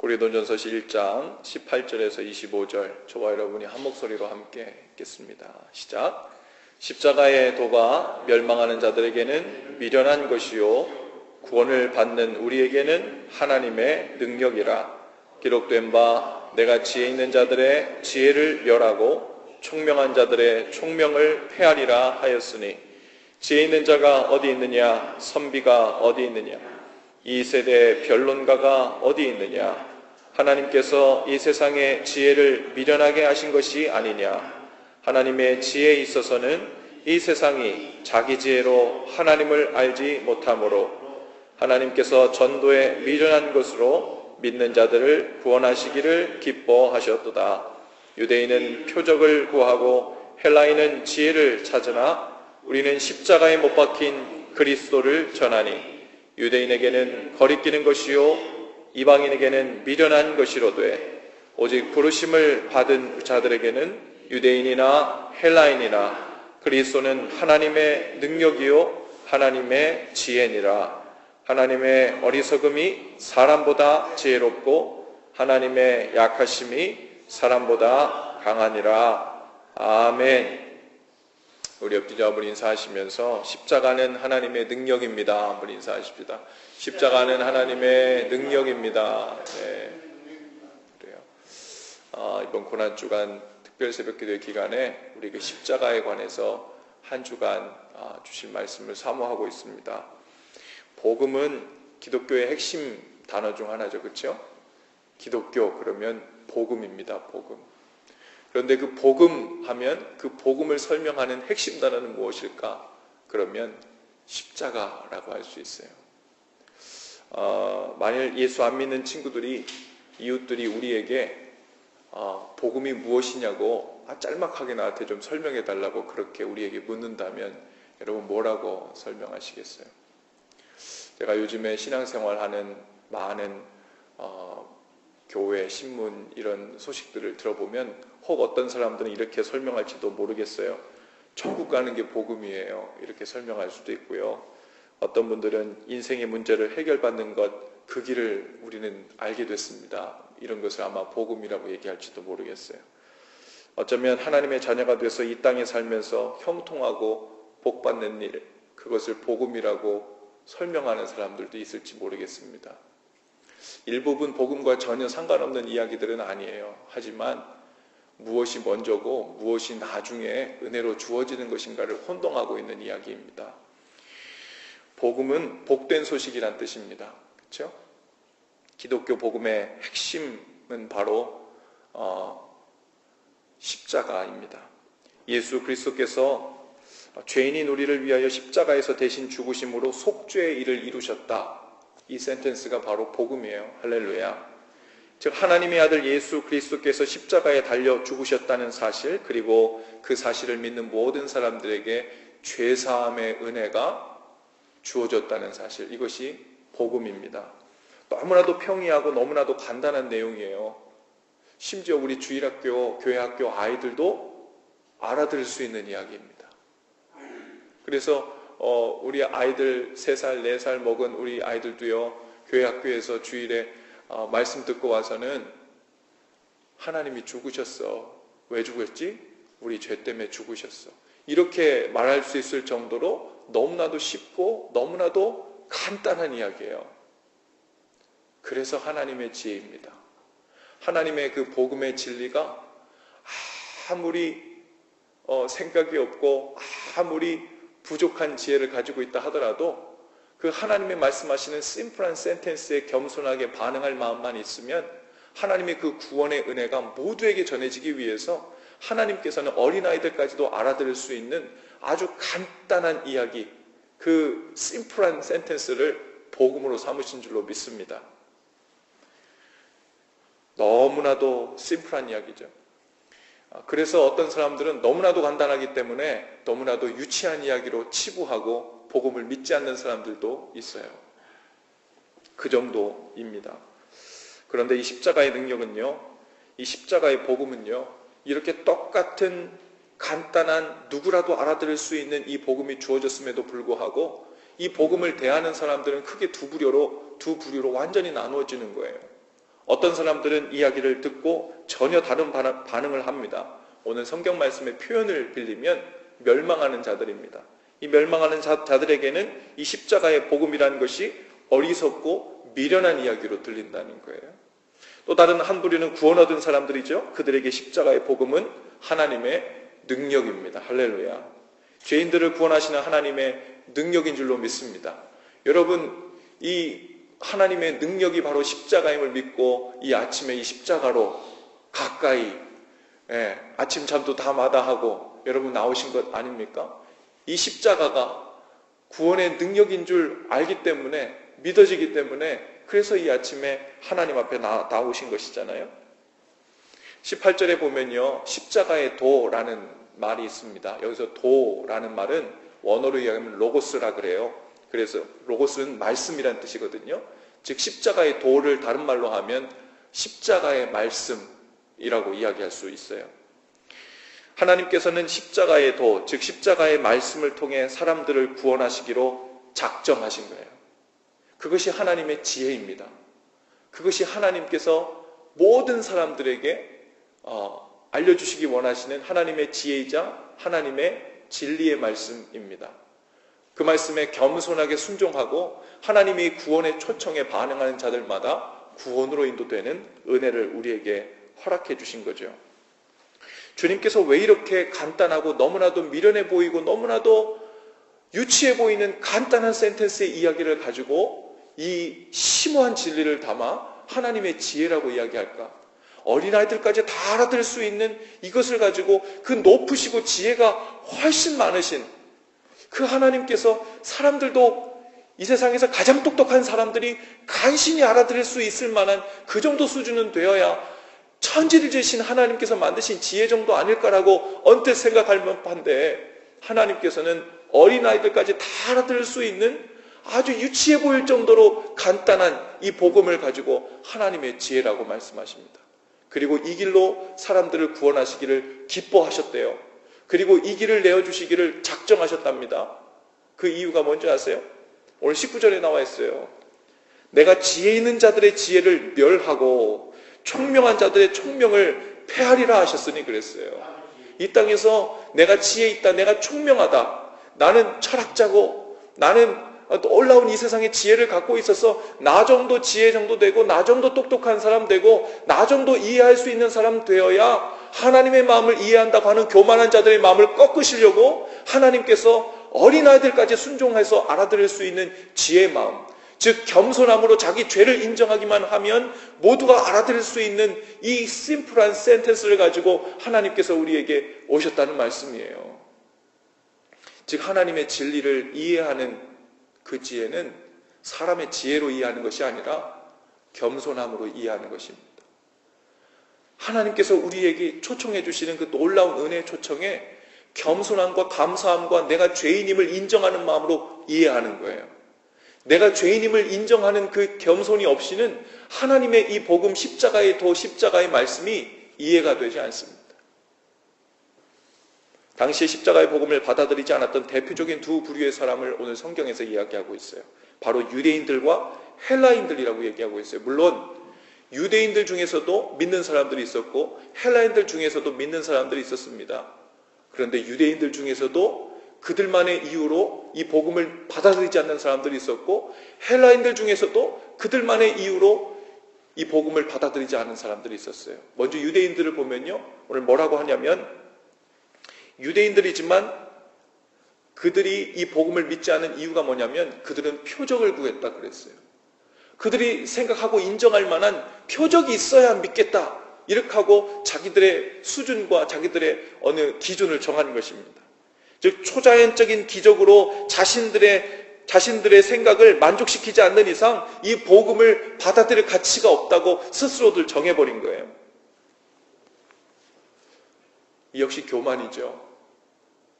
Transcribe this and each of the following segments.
고린도전서 1장 18절에서 25절 저와 여러분이 한 목소리로 함께 읽겠습니다. 시작. 십자가의 도가 멸망하는 자들에게는 미련한 것이요 구원을 받는 우리에게는 하나님의 능력이라. 기록된 바 내가 지혜 있는 자들의 지혜를 멸하고 총명한 자들의 총명을 폐하리라 하였으니 지혜 있는 자가 어디 있느냐, 선비가 어디 있느냐, 이 세대의 변론가가 어디 있느냐. 하나님께서 이 세상의 지혜를 미련하게 하신 것이 아니냐. 하나님의 지혜에 있어서는 이 세상이 자기 지혜로 하나님을 알지 못하므로 하나님께서 전도에 미련한 것으로 믿는 자들을 구원하시기를 기뻐하셨도다. 유대인은 표적을 구하고 헬라인은 지혜를 찾으나 우리는 십자가에 못 박힌 그리스도를 전하니 유대인에게는 거리끼는 것이요 이방인에게는 미련한 것이로되 오직 부르심을 받은 자들에게는 유대인이나 헬라인이나 그리스도는 하나님의 능력이요 하나님의 지혜니라. 하나님의 어리석음이 사람보다 지혜롭고 하나님의 약하심이 사람보다 강하니라. 아멘. 우리 옆 뒤자분 인사하시면서 십자가는 하나님의 능력입니다. 한번 인사하십시다. 십자가는 하나님의 능력입니다. 네, 그래요. 이번 고난주간 특별 새벽기도회 기간에 우리 그 십자가에 관해서 한 주간 주실 말씀을 사모하고 있습니다. 복음은 기독교의 핵심 단어 중 하나죠, 그렇죠? 기독교 그러면 복음입니다. 복음. 그런데 그 복음 하면 그 복음을 설명하는 핵심 단어는 무엇일까? 그러면 십자가라고 할 수 있어요. 만일 예수 안 믿는 친구들이, 이웃들이 우리에게 복음이 무엇이냐고 짤막하게 나한테 좀 설명해 달라고 그렇게 우리에게 묻는다면 여러분 뭐라고 설명하시겠어요? 제가 요즘에 신앙생활하는 많은 교회, 신문 이런 소식들을 들어보면 혹 어떤 사람들은 이렇게 설명할지도 모르겠어요. 천국 가는 게 복음이에요. 이렇게 설명할 수도 있고요. 어떤 분들은 인생의 문제를 해결받는 것, 그 길을 우리는 알게 됐습니다. 이런 것을 아마 복음이라고 얘기할지도 모르겠어요. 어쩌면 하나님의 자녀가 돼서 이 땅에 살면서 형통하고 복받는 일, 그것을 복음이라고 설명하는 사람들도 있을지 모르겠습니다. 일부분 복음과 전혀 상관없는 이야기들은 아니에요. 하지만 무엇이 먼저고 무엇이 나중에 은혜로 주어지는 것인가를 혼동하고 있는 이야기입니다. 복음은 복된 소식이란 뜻입니다. 그렇죠? 기독교 복음의 핵심은 바로 십자가입니다. 예수 그리스도께서 죄인인 우리를 위하여 십자가에서 대신 죽으심으로 속죄의 일을 이루셨다. 이 센텐스가 바로 복음이에요. 할렐루야. 즉 하나님의 아들 예수 그리스도께서 십자가에 달려 죽으셨다는 사실, 그리고 그 사실을 믿는 모든 사람들에게 죄사함의 은혜가 주어졌다는 사실, 이것이 복음입니다. 너무나도 평이하고 너무나도 간단한 내용이에요. 심지어 우리 주일학교, 교회학교 아이들도 알아들을 수 있는 이야기입니다. 그래서 우리 아이들 3살, 4살 먹은 우리 아이들도요, 교회학교에서 주일에 말씀 듣고 와서는 하나님이 죽으셨어. 왜 죽었지? 우리 죄 때문에 죽으셨어. 이렇게 말할 수 있을 정도로 너무나도 쉽고 너무나도 간단한 이야기예요. 그래서 하나님의 지혜입니다. 하나님의 그 복음의 진리가 아무리 생각이 없고 아무리 부족한 지혜를 가지고 있다 하더라도 그 하나님의 말씀하시는 심플한 센텐스에 겸손하게 반응할 마음만 있으면 하나님의 그 구원의 은혜가 모두에게 전해지기 위해서 하나님께서는 어린아이들까지도 알아들을 수 있는 아주 간단한 이야기, 그 심플한 센텐스를 복음으로 삼으신 줄로 믿습니다. 너무나도 심플한 이야기죠. 그래서 어떤 사람들은 너무나도 간단하기 때문에 너무나도 유치한 이야기로 치부하고 복음을 믿지 않는 사람들도 있어요. 그 정도입니다. 그런데 이 십자가의 능력은요, 이 십자가의 복음은요, 이렇게 똑같은 간단한 누구라도 알아들을 수 있는 이 복음이 주어졌음에도 불구하고 이 복음을 대하는 사람들은 크게 두 부류로 완전히 나누어지는 거예요. 어떤 사람들은 이야기를 듣고 전혀 다른 반응을 합니다. 오늘 성경 말씀의 표현을 빌리면 멸망하는 자들입니다. 이 멸망하는 자들에게는 이 십자가의 복음이라는 것이 어리석고 미련한 이야기로 들린다는 거예요. 또 다른 한 부류는 구원 얻은 사람들이죠. 그들에게 십자가의 복음은 하나님의 능력입니다. 할렐루야. 죄인들을 구원하시는 하나님의 능력인 줄로 믿습니다. 여러분, 이 하나님의 능력이 바로 십자가임을 믿고 이 아침에 이 십자가로 가까이 아침 잠도 다 마다하고 여러분 나오신 것 아닙니까? 이 십자가가 구원의 능력인 줄 알기 때문에, 믿어지기 때문에, 그래서 이 아침에 하나님 앞에 나오신 것이잖아요. 18절에 보면요, 십자가의 도라는 말이 있습니다. 여기서 도라는 말은 원어로 이야기하면 로고스라 그래요. 그래서 로고스는 말씀이라는 뜻이거든요. 즉 십자가의 도를 다른 말로 하면 십자가의 말씀이라고 이야기할 수 있어요. 하나님께서는 십자가의 도, 즉 십자가의 말씀을 통해 사람들을 구원하시기로 작정하신 거예요. 그것이 하나님의 지혜입니다. 그것이 하나님께서 모든 사람들에게 알려주시기 원하시는 하나님의 지혜이자 하나님의 진리의 말씀입니다. 그 말씀에 겸손하게 순종하고 하나님이 구원의 초청에 반응하는 자들마다 구원으로 인도되는 은혜를 우리에게 허락해 주신 거죠. 주님께서 왜 이렇게 간단하고 너무나도 미련해 보이고 너무나도 유치해 보이는 간단한 센텐스의 이야기를 가지고 이 심오한 진리를 담아 하나님의 지혜라고 이야기할까? 어린아이들까지 다 알아들을 수 있는 이것을 가지고 그 높으시고 지혜가 훨씬 많으신 그 하나님께서 사람들도 이 세상에서 가장 똑똑한 사람들이 간신히 알아들을 수 있을 만한 그 정도 수준은 되어야 천지를 지으신 하나님께서 만드신 지혜 정도 아닐까라고 언뜻 생각할 법한데, 하나님께서는 어린아이들까지 다 알아들을 수 있는 아주 유치해 보일 정도로 간단한 이 복음을 가지고 하나님의 지혜라고 말씀하십니다. 그리고 이 길로 사람들을 구원하시기를 기뻐하셨대요. 그리고 이 길을 내어주시기를 작정하셨답니다. 그 이유가 뭔지 아세요? 오늘 19절에 나와 있어요. 내가 지혜 있는 자들의 지혜를 멸하고 총명한 자들의 총명을 폐하리라 하셨으니 그랬어요. 이 땅에서 내가 지혜 있다, 내가 총명하다, 나는 철학자고 나는 놀라운 이 세상의 지혜를 갖고 있어서 나 정도 지혜 정도 되고 나 정도 똑똑한 사람 되고 나 정도 이해할 수 있는 사람 되어야 하나님의 마음을 이해한다고 하는 교만한 자들의 마음을 꺾으시려고 하나님께서 어린아이들까지 순종해서 알아들을 수 있는 지혜의 마음, 즉 겸손함으로 자기 죄를 인정하기만 하면 모두가 알아들을 수 있는 이 심플한 센텐스를 가지고 하나님께서 우리에게 오셨다는 말씀이에요. 즉 하나님의 진리를 이해하는 그 지혜는 사람의 지혜로 이해하는 것이 아니라 겸손함으로 이해하는 것입니다. 하나님께서 우리에게 초청해 주시는 그 놀라운 은혜의 초청에 겸손함과 감사함과 내가 죄인임을 인정하는 마음으로 이해하는 거예요. 내가 죄인임을 인정하는 그 겸손이 없이는 하나님의 이 복음 십자가의 도, 십자가의 말씀이 이해가 되지 않습니다. 당시에 십자가의 복음을 받아들이지 않았던 대표적인 두 부류의 사람을 오늘 성경에서 이야기하고 있어요. 바로 유대인들과 헬라인들이라고 얘기하고 있어요. 물론 유대인들 중에서도 믿는 사람들이 있었고 헬라인들 중에서도 믿는 사람들이 있었습니다. 그런데 유대인들 중에서도 그들만의 이유로 이 복음을 받아들이지 않는 사람들이 있었고 헬라인들 중에서도 그들만의 이유로 이 복음을 받아들이지 않은 사람들이 있었어요. 먼저 유대인들을 보면요, 오늘 뭐라고 하냐면 유대인들이지만 그들이 이 복음을 믿지 않은 이유가 뭐냐면 그들은 표적을 구했다 그랬어요. 그들이 생각하고 인정할 만한 표적이 있어야 믿겠다, 이렇게 하고 자기들의 수준과 자기들의 어느 기준을 정하는 것입니다. 즉 초자연적인 기적으로 자신들의 생각을 만족시키지 않는 이상 이 복음을 받아들일 가치가 없다고 스스로들 정해버린 거예요. 이 역시 교만이죠.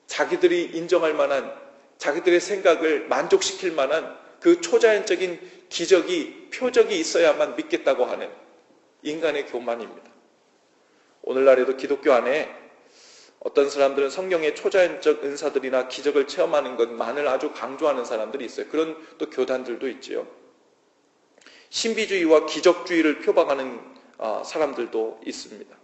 자기들이 인정할 만한, 자기들의 생각을 만족시킬 만한 그 초자연적인 기적이, 표적이 있어야만 믿겠다고 하는 인간의 교만입니다. 오늘날에도 기독교 안에 어떤 사람들은 성경의 초자연적 은사들이나 기적을 체험하는 것만을 아주 강조하는 사람들이 있어요. 그런 또 교단들도 있지요. 신비주의와 기적주의를 표방하는 사람들도 있습니다.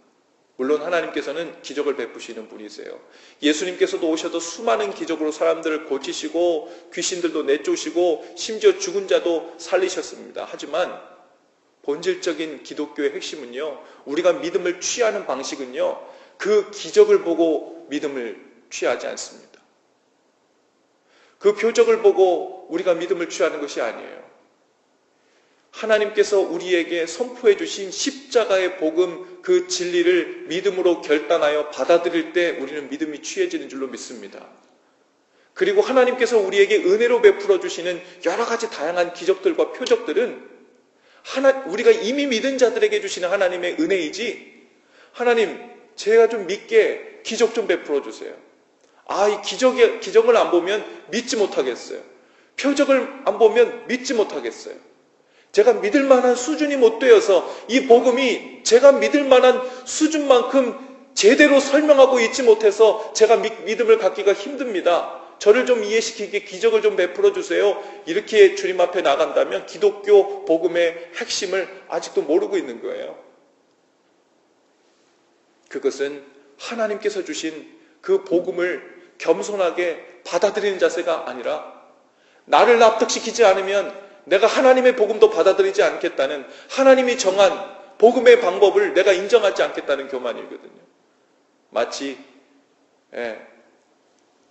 물론 하나님께서는 기적을 베푸시는 분이세요. 예수님께서도 오셔도 수많은 기적으로 사람들을 고치시고 귀신들도 내쫓으시고 심지어 죽은 자도 살리셨습니다. 하지만 본질적인 기독교의 핵심은요, 우리가 믿음을 취하는 방식은요, 그 기적을 보고 믿음을 취하지 않습니다. 그 표적을 보고 우리가 믿음을 취하는 것이 아니에요. 하나님께서 우리에게 선포해 주신 십자가의 복음, 그 진리를 믿음으로 결단하여 받아들일 때 우리는 믿음이 취해지는 줄로 믿습니다. 그리고 하나님께서 우리에게 은혜로 베풀어 주시는 여러 가지 다양한 기적들과 표적들은 우리가 이미 믿은 자들에게 주시는 하나님의 은혜이지, 하나님 제가 좀 믿게 기적 좀 베풀어 주세요. 이 기적을 안 보면 믿지 못하겠어요. 표적을 안 보면 믿지 못하겠어요. 제가 믿을 만한 수준이 못 되어서 이 복음이 제가 믿을 만한 수준만큼 제대로 설명하고 있지 못해서 제가 믿음을 갖기가 힘듭니다. 저를 좀 이해시키게 기적을 좀 베풀어 주세요. 이렇게 주님 앞에 나간다면 기독교 복음의 핵심을 아직도 모르고 있는 거예요. 그것은 하나님께서 주신 그 복음을 겸손하게 받아들이는 자세가 아니라, 나를 납득시키지 않으면 내가 하나님의 복음도 받아들이지 않겠다는, 하나님이 정한 복음의 방법을 내가 인정하지 않겠다는 교만이거든요. 마치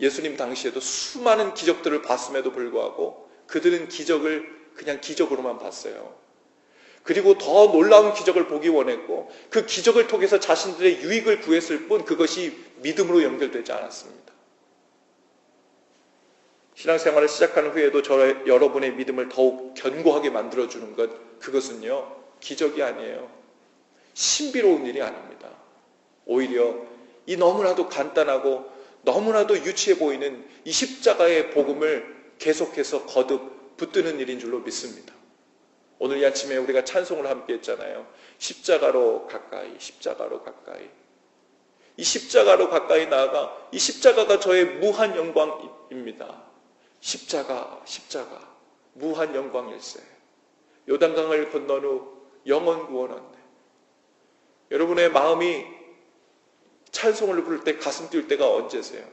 예수님 당시에도 수많은 기적들을 봤음에도 불구하고 그들은 기적을 그냥 기적으로만 봤어요. 그리고 더 놀라운 기적을 보기 원했고 그 기적을 통해서 자신들의 유익을 구했을 뿐 그것이 믿음으로 연결되지 않았습니다. 신앙생활을 시작한 후에도 여러분의 믿음을 더욱 견고하게 만들어주는 것, 그것은요, 기적이 아니에요. 신비로운 일이 아닙니다. 오히려 이 너무나도 간단하고 너무나도 유치해 보이는 이 십자가의 복음을 계속해서 거듭 붙드는 일인 줄로 믿습니다. 오늘 이 아침에 우리가 찬송을 함께 했잖아요. 십자가로 가까이, 십자가로 가까이. 이 십자가로 가까이 나아가, 이 십자가가 저의 무한 영광입니다. 십자가, 십자가, 무한 영광일세. 요단강을 건넌 후 영원 구원 얻네. 여러분의 마음이 찬송을 부를 때 가슴 뛸 때가 언제세요?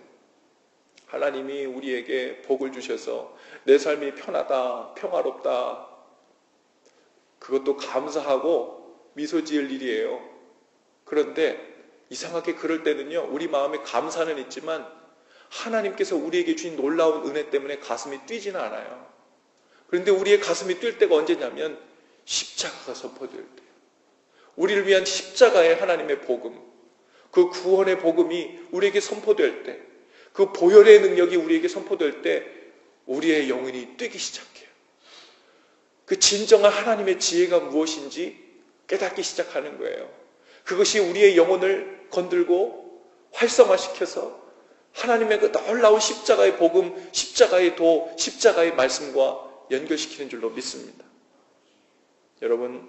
하나님이 우리에게 복을 주셔서 내 삶이 편하다, 평화롭다, 그것도 감사하고 미소 지을 일이에요. 그런데 이상하게 그럴 때는요, 우리 마음에 감사는 있지만 하나님께서 우리에게 주신 놀라운 은혜 때문에 가슴이 뛰지는 않아요. 그런데 우리의 가슴이 뛸 때가 언제냐면 십자가가 선포될 때, 우리를 위한 십자가의 하나님의 복음, 그 구원의 복음이 우리에게 선포될 때, 그 보혈의 능력이 우리에게 선포될 때 우리의 영혼이 뛰기 시작해요. 그 진정한 하나님의 지혜가 무엇인지 깨닫기 시작하는 거예요. 그것이 우리의 영혼을 건들고 활성화시켜서 하나님의 그 놀라운 십자가의 복음, 십자가의 도, 십자가의 말씀과 연결시키는 줄로 믿습니다. 여러분,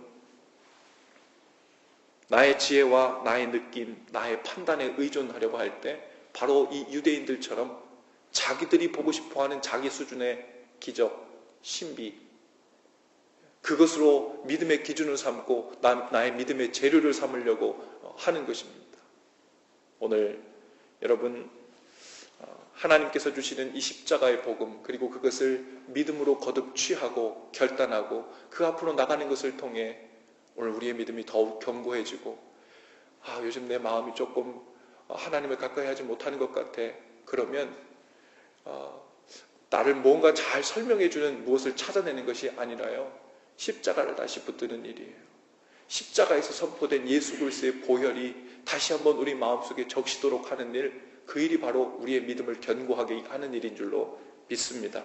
나의 지혜와 나의 느낌, 나의 판단에 의존하려고 할 때 바로 이 유대인들처럼 자기들이 보고 싶어하는 자기 수준의 기적, 신비, 그것으로 믿음의 기준을 삼고 나의 믿음의 재료를 삼으려고 하는 것입니다. 오늘 여러분, 하나님께서 주시는 이 십자가의 복음, 그리고 그것을 믿음으로 거듭 취하고 결단하고 그 앞으로 나가는 것을 통해 오늘 우리의 믿음이 더욱 견고해지고, 요즘 내 마음이 조금 하나님을 가까이 하지 못하는 것 같아. 그러면 나를 뭔가 잘 설명해주는 무엇을 찾아내는 것이 아니라요, 십자가를 다시 붙드는 일이에요. 십자가에서 선포된 예수 그리스도의 보혈이 다시 한번 우리 마음속에 적시도록 하는 일, 그 일이 바로 우리의 믿음을 견고하게 하는 일인 줄로 믿습니다.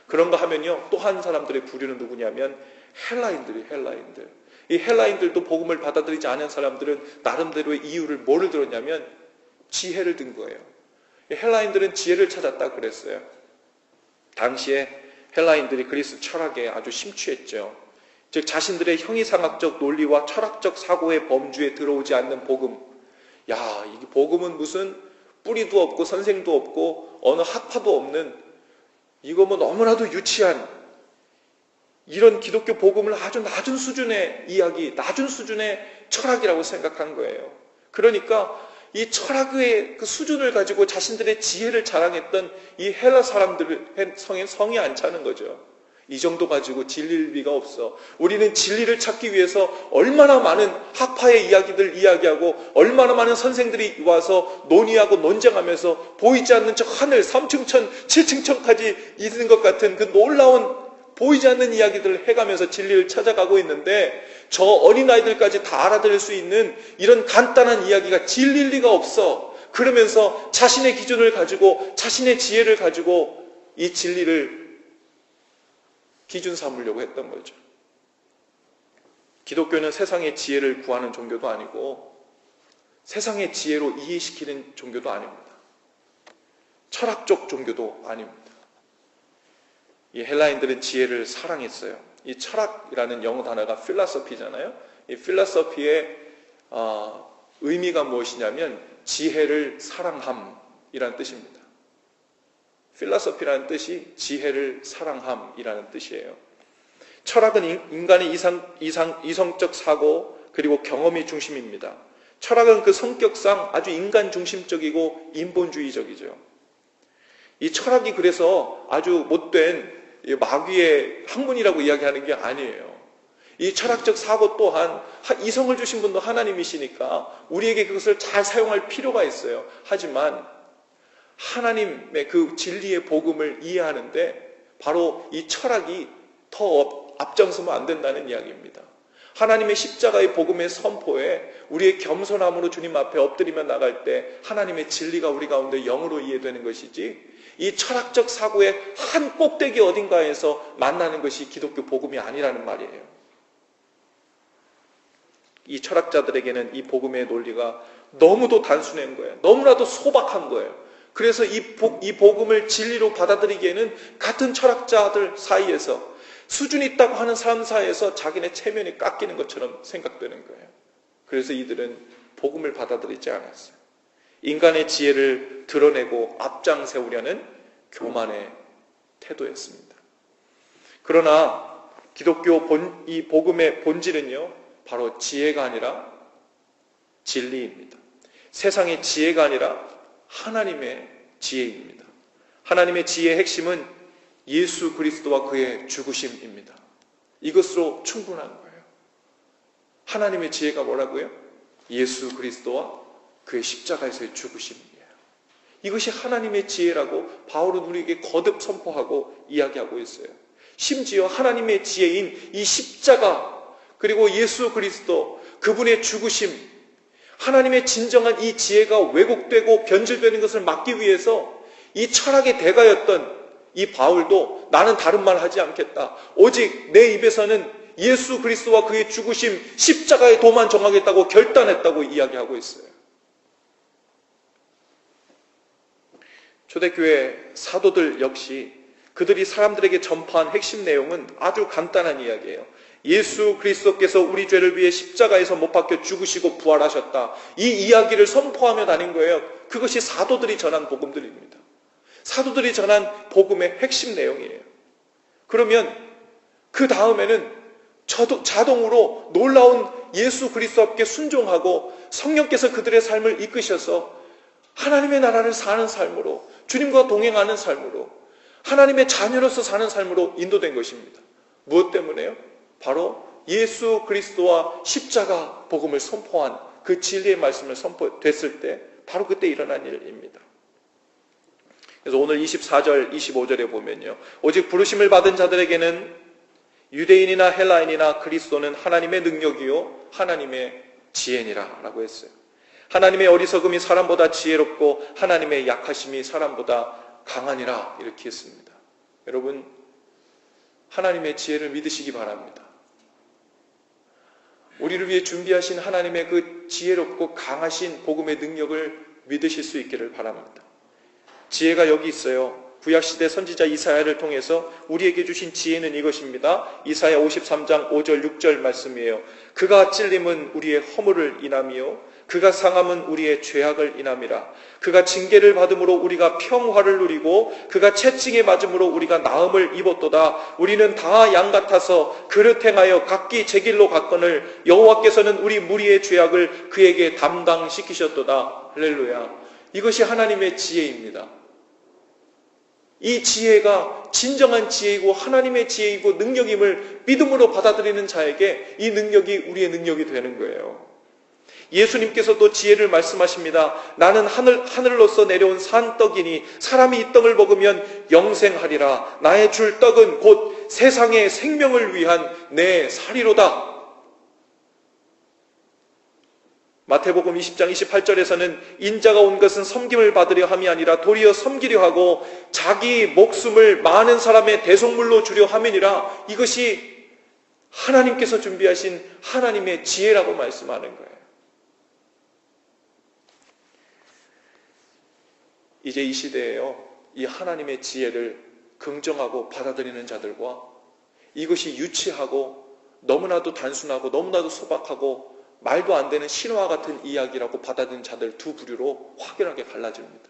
그런가 하면요, 또 한 사람들의 부류는 누구냐면 헬라인들. 이 헬라인들도 복음을 받아들이지 않은 사람들은 나름대로의 이유를 뭐를 들었냐면 지혜를 든 거예요. 헬라인들은 지혜를 찾았다 그랬어요. 당시에 헬라인들이 그리스 철학에 아주 심취했죠. 즉 자신들의 형이상학적 논리와 철학적 사고의 범주에 들어오지 않는 복음. 이 복음은 무슨 뿌리도 없고 선생도 없고 어느 학파도 없는, 이거 너무나도 유치한, 이런 기독교 복음을 아주 낮은 수준의 이야기, 낮은 수준의 철학이라고 생각한 거예요. 그러니까 이 철학의 그 수준을 가지고 자신들의 지혜를 자랑했던 이 헬라 사람들의 성이 안 차는 거죠. 이 정도 가지고 진리일 리가 없어. 우리는 진리를 찾기 위해서 얼마나 많은 학파의 이야기들 이야기하고 얼마나 많은 선생들이 와서 논의하고 논쟁하면서 보이지 않는 저 하늘 3층 천, 7층 천까지 있는 것 같은 그 놀라운 보이지 않는 이야기들을 해가면서 진리를 찾아가고 있는데 저 어린아이들까지 다 알아들을 수 있는 이런 간단한 이야기가 진리일 리가 없어. 그러면서 자신의 기준을 가지고 자신의 지혜를 가지고 이 진리를 기준 삼으려고 했던 거죠. 기독교는 세상의 지혜를 구하는 종교도 아니고 세상의 지혜로 이해시키는 종교도 아닙니다. 철학적 종교도 아닙니다. 이 헬라인들은 지혜를 사랑했어요. 이 철학이라는 영어 단어가 필라소피잖아요. 이 필라소피의 의미가 무엇이냐면 지혜를 사랑함이라는 뜻입니다. 필라소피라는 뜻이 지혜를 사랑함이라는 뜻이에요. 철학은 인간의 이성적 사고 그리고 경험이 중심입니다. 철학은 그 성격상 아주 인간 중심적이고 인본주의적이죠. 이 철학이 그래서 아주 못된 마귀의 학문이라고 이야기하는 게 아니에요. 이 철학적 사고 또한 이성을 주신 분도 하나님이시니까 우리에게 그것을 잘 사용할 필요가 있어요. 하지만 하나님의 그 진리의 복음을 이해하는데 바로 이 철학이 더 앞장서면 안 된다는 이야기입니다. 하나님의 십자가의 복음의 선포에 우리의 겸손함으로 주님 앞에 엎드리며 나갈 때 하나님의 진리가 우리 가운데 영으로 이해되는 것이지 이 철학적 사고의 한 꼭대기 어딘가에서 만나는 것이 기독교 복음이 아니라는 말이에요. 이 철학자들에게는 이 복음의 논리가 너무도 단순한 거예요. 너무나도 소박한 거예요. 그래서 이 복음을 진리로 받아들이기에는 같은 철학자들 사이에서 수준이 있다고 하는 사람 사이에서 자기네 체면이 깎이는 것처럼 생각되는 거예요. 그래서 이들은 복음을 받아들이지 않았어요. 인간의 지혜를 드러내고 앞장세우려는 교만의 태도였습니다. 그러나 기독교 이 복음의 본질은요, 바로 지혜가 아니라 진리입니다. 세상의 지혜가 아니라 하나님의 지혜입니다. 하나님의 지혜의 핵심은 예수 그리스도와 그의 죽으심입니다. 이것으로 충분한 거예요. 하나님의 지혜가 뭐라고요? 예수 그리스도와 그의 십자가에서의 죽으심이에요. 이것이 하나님의 지혜라고 바울은 우리에게 거듭 선포하고 이야기하고 있어요. 심지어 하나님의 지혜인 이 십자가 그리고 예수 그리스도 그분의 죽으심 하나님의 진정한 이 지혜가 왜곡되고 변질되는 것을 막기 위해서 이 철학의 대가였던 이 바울도 나는 다른 말 하지 않겠다. 오직 내 입에서는 예수 그리스도와 그의 죽으심 십자가의 도만 정하겠다고 결단했다고 이야기하고 있어요. 초대교회 사도들 역시 그들이 사람들에게 전파한 핵심 내용은 아주 간단한 이야기예요. 예수 그리스도께서 우리 죄를 위해 십자가에서 못 박혀 죽으시고 부활하셨다. 이 이야기를 선포하며 다닌 거예요. 그것이 사도들이 전한 복음들입니다. 사도들이 전한 복음의 핵심 내용이에요. 그러면 그 다음에는 자동으로 놀라운 예수 그리스도께 순종하고 성령께서 그들의 삶을 이끄셔서 하나님의 나라를 사는 삶으로 주님과 동행하는 삶으로 하나님의 자녀로서 사는 삶으로 인도된 것입니다. 무엇 때문에요? 바로 예수 그리스도와 십자가 복음을 선포한 그 진리의 말씀을 선포됐을 때 바로 그때 일어난 일입니다. 그래서 오늘 24절, 25절에 보면요. 오직 부르심을 받은 자들에게는 유대인이나 헬라인이나 그리스도는 하나님의 능력이요 하나님의 지혜니라 라고 했어요. 하나님의 어리석음이 사람보다 지혜롭고 하나님의 약하심이 사람보다 강하니라 이렇게 했습니다. 여러분 하나님의 지혜를 믿으시기 바랍니다. 우리를 위해 준비하신 하나님의 그 지혜롭고 강하신 복음의 능력을 믿으실 수 있기를 바랍니다. 지혜가 여기 있어요. 구약시대 선지자 이사야를 통해서 우리에게 주신 지혜는 이것입니다. 이사야 53장 5절 6절 말씀이에요. 그가 찔림은 우리의 허물을 인함이요 그가 상함은 우리의 죄악을 인함이라. 그가 징계를 받음으로 우리가 평화를 누리고 그가 채찍에 맞음으로 우리가 나음을 입었도다. 우리는 다 양 같아서 그릇 행하여 각기 제 길로 갔거늘 여호와께서는 우리 무리의 죄악을 그에게 담당시키셨도다. 할렐루야. 이것이 하나님의 지혜입니다. 이 지혜가 진정한 지혜이고 하나님의 지혜이고 능력임을 믿음으로 받아들이는 자에게 이 능력이 우리의 능력이 되는 거예요. 예수님께서도 지혜를 말씀하십니다. 나는 하늘로서 내려온 산떡이니 사람이 이 떡을 먹으면 영생하리라. 나의 줄 떡은 곧 세상의 생명을 위한 내 살이로다. 마태복음 20장 28절에서는 인자가 온 것은 섬김을 받으려 함이 아니라 도리어 섬기려 하고 자기 목숨을 많은 사람의 대속물로 주려 함이니라. 이것이 하나님께서 준비하신 하나님의 지혜라고 말씀하는 거예요. 이제 이 시대에요, 이 하나님의 지혜를 긍정하고 받아들이는 자들과 이것이 유치하고 너무나도 단순하고 너무나도 소박하고 말도 안 되는 신화 같은 이야기라고 받아들이는 자들 두 부류로 확연하게 갈라집니다.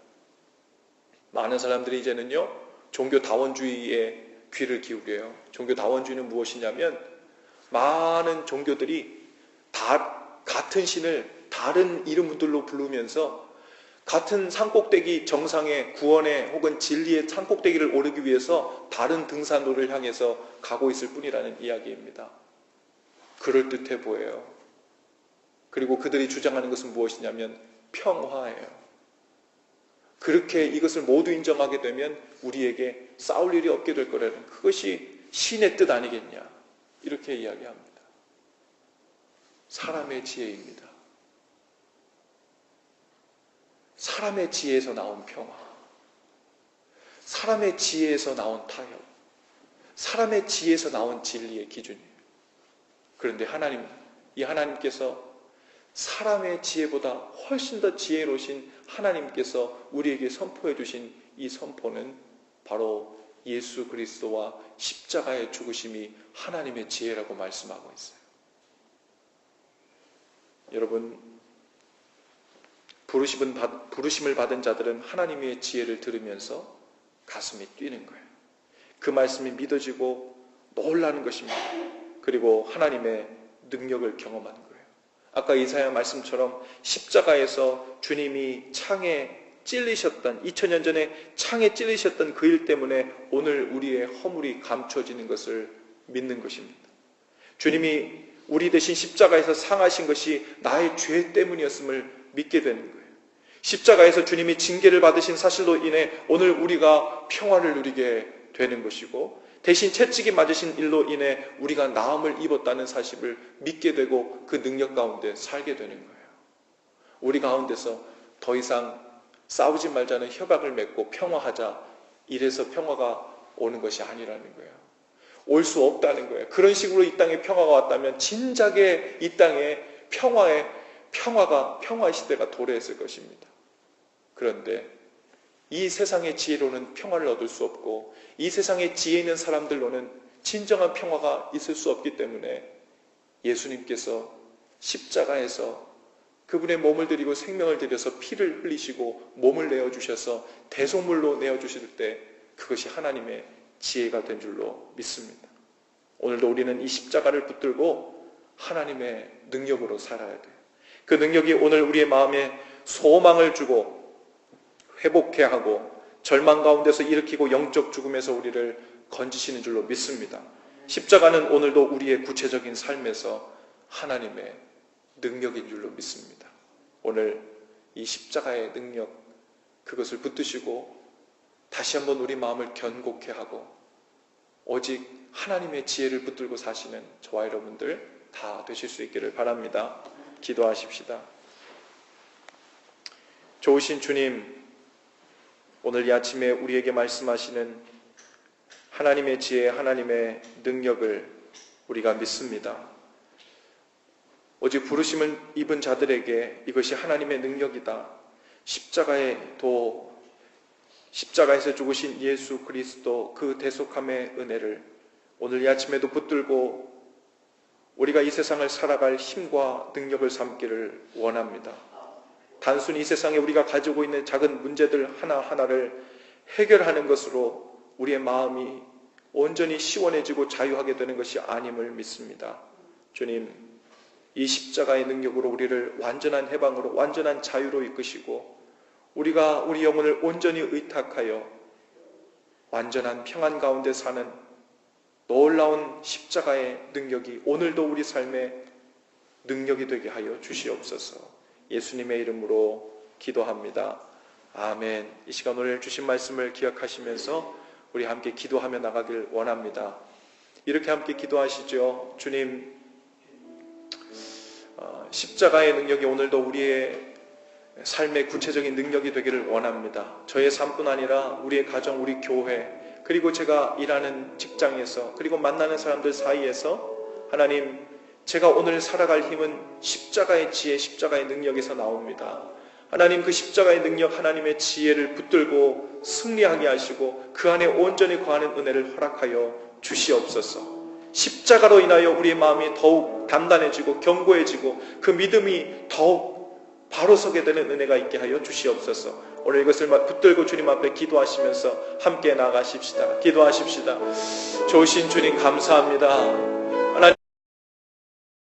많은 사람들이 이제는요, 종교다원주의에 귀를 기울여요. 종교다원주의는 무엇이냐면 많은 종교들이 다 같은 신을 다른 이름들로 부르면서 같은 산꼭대기 정상의 구원의 혹은 진리의 산꼭대기를 오르기 위해서 다른 등산로를 향해서 가고 있을 뿐이라는 이야기입니다. 그럴듯해 보여요. 그리고 그들이 주장하는 것은 무엇이냐면 평화예요. 그렇게 이것을 모두 인정하게 되면 우리에게 싸울 일이 없게 될 거라는, 그것이 신의 뜻 아니겠냐, 이렇게 이야기합니다. 사람의 지혜입니다. 사람의 지혜에서 나온 평화, 사람의 지혜에서 나온 타협, 사람의 지혜에서 나온 진리의 기준이에요. 그런데 이 하나님께서 사람의 지혜보다 훨씬 더 지혜로우신 하나님께서 우리에게 선포해 주신 이 선포는 바로 예수 그리스도와 십자가의 죽으심이 하나님의 지혜라고 말씀하고 있어요. 여러분, 부르심을 받은 자들은 하나님의 지혜를 들으면서 가슴이 뛰는 거예요. 그 말씀이 믿어지고 놀라는 것입니다. 그리고 하나님의 능력을 경험하는 거예요. 아까 이사야 말씀처럼 십자가에서 주님이 창에 찔리셨던, 2000년 전에 창에 찔리셨던 그 일 때문에 오늘 우리의 허물이 감춰지는 것을 믿는 것입니다. 주님이 우리 대신 십자가에서 상하신 것이 나의 죄 때문이었음을 믿게 되는 거예요. 십자가에서 주님이 징계를 받으신 사실로 인해 오늘 우리가 평화를 누리게 되는 것이고, 대신 채찍이 맞으신 일로 인해 우리가 나음을 입었다는 사실을 믿게 되고 그 능력 가운데 살게 되는 거예요. 우리 가운데서 더 이상 싸우지 말자는 협약을 맺고 평화하자, 이래서 평화가 오는 것이 아니라는 거예요. 올 수 없다는 거예요. 그런 식으로 이 땅에 평화가 왔다면 진작에 이 땅에 평화의 시대가 도래했을 것입니다. 그런데 이 세상의 지혜로는 평화를 얻을 수 없고 이 세상의 지혜 있는 사람들로는 진정한 평화가 있을 수 없기 때문에 예수님께서 십자가에서 그분의 몸을 드리고 생명을 드려서 피를 흘리시고 몸을 내어주셔서 대속물로 내어주실 때 그것이 하나님의 지혜가 된 줄로 믿습니다. 오늘도 우리는 이 십자가를 붙들고 하나님의 능력으로 살아야 돼요. 그 능력이 오늘 우리의 마음에 소망을 주고 회복케 하고 절망 가운데서 일으키고 영적 죽음에서 우리를 건지시는 줄로 믿습니다. 십자가는 오늘도 우리의 구체적인 삶에서 하나님의 능력인 줄로 믿습니다. 오늘 이 십자가의 능력, 그것을 붙드시고 다시 한번 우리 마음을 견고케 하고 오직 하나님의 지혜를 붙들고 사시는 저와 여러분들 다 되실 수 있기를 바랍니다. 기도하십시다. 좋으신 주님, 오늘 이 아침에 우리에게 말씀하시는 하나님의 지혜, 하나님의 능력을 우리가 믿습니다. 오직 부르심을 입은 십자가에서 죽으신 예수 그리스도 그 대속함의 은혜를 오늘 이 아침에도 붙들고 우리가 이 세상을 살아갈 힘과 능력을 삼기를 원합니다. 단순히 이 세상에 우리가 가지고 있는 작은 문제들 하나하나를 해결하는 것으로 우리의 마음이 온전히 시원해지고 자유하게 되는 것이 아님을 믿습니다. 주님, 이 십자가의 능력으로 우리를 완전한 해방으로, 완전한 자유로 이끄시고 우리가 우리 영혼을 온전히 의탁하여 완전한 평안 가운데 사는 놀라운 십자가의 능력이 오늘도 우리 삶의 능력이 되게 하여 주시옵소서. 예수님의 이름으로 기도합니다. 아멘. 이 시간 오늘 주신 말씀을 기억하시면서 우리 함께 기도하며 나가길 원합니다. 이렇게 함께 기도하시죠. 주님, 십자가의 능력이 오늘도 우리의 삶의 구체적인 능력이 되기를 원합니다. 저의 삶뿐 아니라 우리의 가정, 우리 교회, 그리고 제가 일하는 직장에서, 그리고 만나는 사람들 사이에서 하나님, 제가 오늘 살아갈 힘은 십자가의 지혜, 십자가의 능력에서 나옵니다. 하나님, 그 십자가의 능력, 하나님의 지혜를 붙들고 승리하게 하시고 그 안에 온전히 거하는 은혜를 허락하여 주시옵소서. 십자가로 인하여 우리의 마음이 더욱 단단해지고 견고해지고 그 믿음이 더욱 바로 서게 되는 은혜가 있게 하여 주시옵소서. 오늘 이것을 붙들고 주님 앞에 기도하시면서 함께 나가십시다. 기도하십시다. 좋으신 주님 감사합니다.